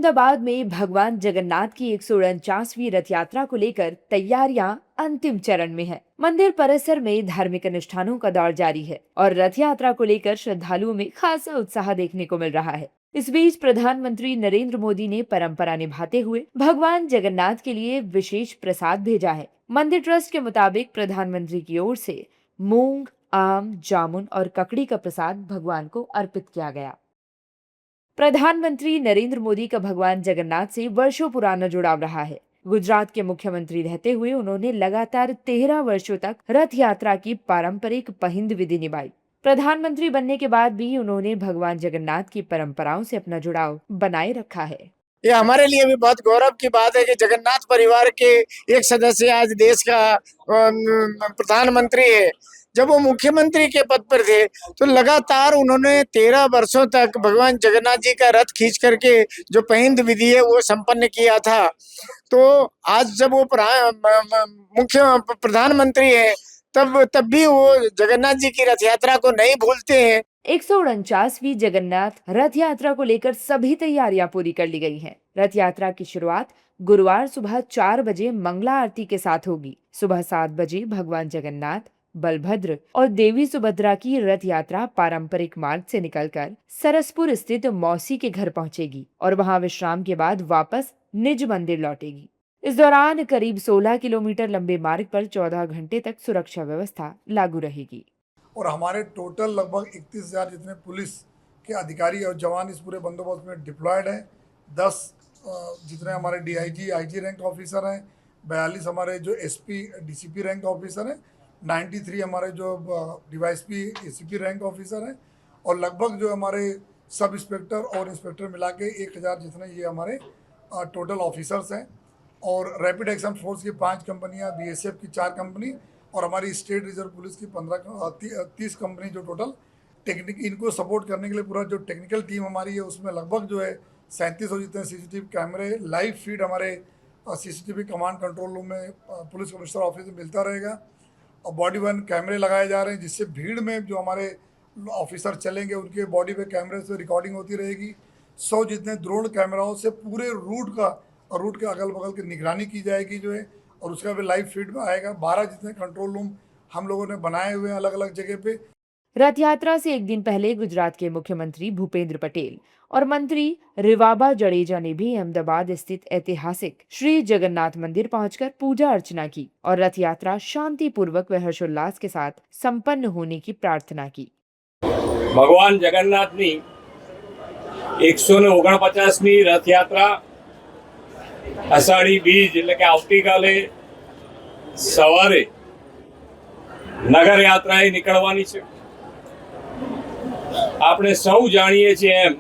अहमदाबाद में भगवान जगन्नाथ की 149वीं रथ यात्रा को लेकर तैयारियां अंतिम चरण में है। मंदिर परिसर में धार्मिक अनुष्ठानों का दौर जारी है और रथ यात्रा को लेकर श्रद्धालुओं में खासा उत्साह देखने को मिल रहा है। इस बीच प्रधानमंत्री नरेंद्र मोदी ने परंपरा निभाते हुए भगवान जगन्नाथ के लिए विशेष प्रसाद भेजा है। मंदिर ट्रस्ट के मुताबिक प्रधानमंत्री की ओर से मूंग, आम, जामुन और ककड़ी का प्रसाद भगवान को अर्पित किया गया। प्रधानमंत्री नरेंद्र मोदी का भगवान जगन्नाथ से वर्षों पुराना जुड़ाव रहा है। गुजरात के मुख्यमंत्री रहते हुए उन्होंने लगातार 13 वर्षों तक रथ यात्रा की पारंपरिक पहिंद विधि निभाई। प्रधानमंत्री बनने के बाद भी उन्होंने भगवान जगन्नाथ की परंपराओं से अपना जुड़ाव बनाए रखा है। ये हमारे लिए भी बहुत गौरव की बात है कि जगन्नाथ परिवार के एक सदस्य आज देश का प्रधानमंत्री है। जब वो मुख्यमंत्री के पद पर थे तो लगातार उन्होंने 13 वर्षों तक भगवान जगन्नाथ जी का रथ खींच करके जो पहिंद विधि है वो संपन्न किया था। तो आज जब वो मुख्य प्रधानमंत्री है तब भी वो जगन्नाथ जी की रथ यात्रा को नहीं भूलते हैं। 149वीं जगन्नाथ रथ यात्रा को लेकर सभी तैयारियां पूरी कर ली गई हैं। रथ यात्रा की शुरुआत गुरुवार सुबह 4 बजे मंगला आरती के साथ होगी। सुबह 7 बजे भगवान जगन्नाथ, बलभद्र और देवी सुभद्रा की रथ यात्रा पारंपरिक मार्ग से निकलकर सरसपुर स्थित मौसी के घर पहुंचेगी और वहां विश्राम के बाद वापस निज मंदिर लौटेगी। इस दौरान करीब 16 किलोमीटर लंबे मार्ग पर 14 घंटे तक सुरक्षा व्यवस्था लागू रहेगी। और हमारे टोटल लगभग 31,000 जितने पुलिस के अधिकारी और जवान इस पूरे बंदोबस्त में डिप्लॉयड हैं। 10 जितने हमारे DIG, IG रैंक ऑफिसर हैं, 42 हमारे जो SP, DCP रैंक ऑफिसर हैं, 93 हमारे जो DYSP, ACP रैंक ऑफिसर हैं और लगभग जो हमारे सब इंस्पेक्टर और इंस्पेक्टर मिला के 1,000 जितने ये हमारे टोटल ऑफिसर्स हैं। और रैपिड एक्शन फोर्स की 5 कंपनियाँ, BSF की 4 कंपनी और हमारी स्टेट रिजर्व पुलिस की 30 कंपनी जो टोटल टेक्निक इनको सपोर्ट करने के लिए पूरा जो टेक्निकल टीम हमारी है उसमें लगभग जो है 3700 जितने CCTV कैमरे लाइव फीड हमारे CCTV कमांड कंट्रोल रूम में पुलिस कमिश्नर ऑफिस में मिलता रहेगा और बॉडी वन कैमरे लगाए जा रहे हैं जिससे भीड़ में जो हमारे ऑफिसर चलेंगे उनके बॉडी पे कैमरे से रिकॉर्डिंग होती रहेगी। 100 जितने ड्रोन कैमराओं से पूरे रूट के अगल बगल की निगरानी की जाएगी जो है और उसका भी लाइव फीड में आएगा। 12 जितने कंट्रोल रूम हम लोगों ने बनाए हुए हैं अलग अलग जगह पे। रथ यात्रा से एक दिन पहले गुजरात के मुख्यमंत्री भूपेंद्र पटेल और मंत्री रिवाबा जडेजा ने भी अहमदाबाद स्थित ऐतिहासिक श्री जगन्नाथ मंदिर पहुंचकर पूजा अर्चना की और रथ यात्रा शांतिपूर्वक व हर्षोल्लास के साथ संपन्न होने की प्रार्थना की। भगवान जगन्नाथनी 149મી रथ यात्रा અષાઢી બીજ એટલે કે આવતીકાલે સવારે નગર યાત્રાએ નીકળવાની છે। આપણે સૌ જાણીએ છીએ એમ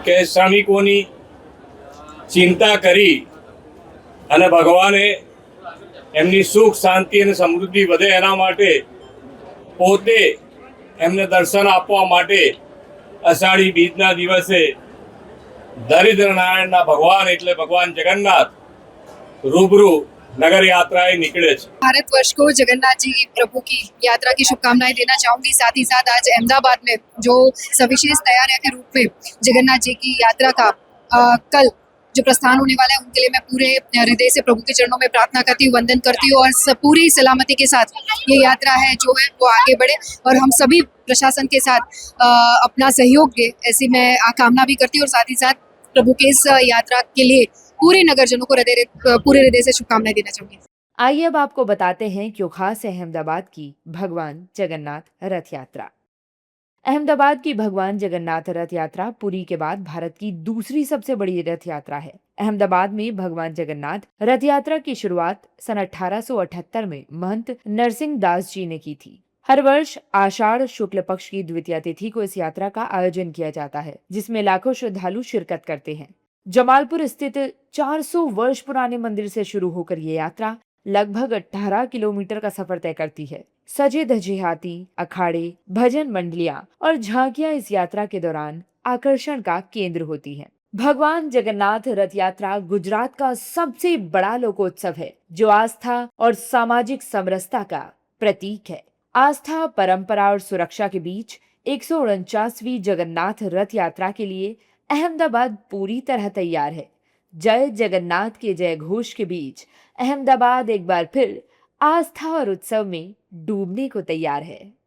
કે શ્રમિકોની ચિંતા કરી અને ભગવાને એમની સુખ શાંતિ અને સમૃદ્ધિ વધે એના માટે પોતે એમને દર્શન આપવા માટે અષાઢી બીજના દિવસે दरिद्र नारायण भगवान એટલે भगवान जगन्नाथ रूबरू नगर यात्राएं निकले। भारतवर्ष को जगन्नाथ जी की प्रभु की यात्रा की शुभकामनाएं देना चाहूंगी। साथ ही साथ आज अहमदाबाद में जो सविशेष तैयारियां के रूप में जगन्नाथ जी की यात्रा का कल जो प्रस्थान होने वाला है उनके लिए मैं पूरे हृदय से प्रभु के चरणों में प्रार्थना करती हूँ, वंदन करती हूँ और पूरी सलामती के साथ ये यात्रा है जो है वो आगे बढ़े और हम सभी प्रशासन के साथ अपना सहयोग दे ऐसी मैं कामना भी करती हूँ और साथ ही साथ प्रभु के इस यात्रा के लिए पूरे नगरजनों को पूरे हृदय से शुभकामनाएं देना चाहूंगी। आइए अब आपको बताते हैं क्यों खास है अहमदाबाद की भगवान जगन्नाथ रथ यात्रा। अहमदाबाद की भगवान जगन्नाथ रथ यात्रा पुरी के बाद भारत की दूसरी सबसे बड़ी रथ यात्रा है। अहमदाबाद में भगवान जगन्नाथ रथ यात्रा की शुरुआत सन 1878 में महंत नरसिंह दास जी ने की थी। हर वर्ष आषाढ़ शुक्ल पक्ष की द्वितीय तिथि को इस यात्रा का आयोजन किया जाता है जिसमें लाखों श्रद्धालु शिरकत करते हैं। जमालपुर स्थित 400 वर्ष पुराने मंदिर से शुरू होकर ये यात्रा लगभग 18 किलोमीटर का सफर तय करती है। सजे धजे हाथी, अखाड़े, भजन मंडलियां और झांकियां इस यात्रा के दौरान आकर्षण का केंद्र होती हैं। भगवान जगन्नाथ रथ यात्रा गुजरात का सबसे बड़ा लोकोत्सव है जो आस्था और सामाजिक समरसता का प्रतीक है। आस्था, परंपरा और सुरक्षा के बीच 149वीं जगन्नाथ रथ यात्रा के लिए अहमदाबाद पूरी तरह तैयार है। जय जगन्नाथ के जय घोष के बीच अहमदाबाद एक बार फिर आस्था और उत्सव में डूबने को तैयार है।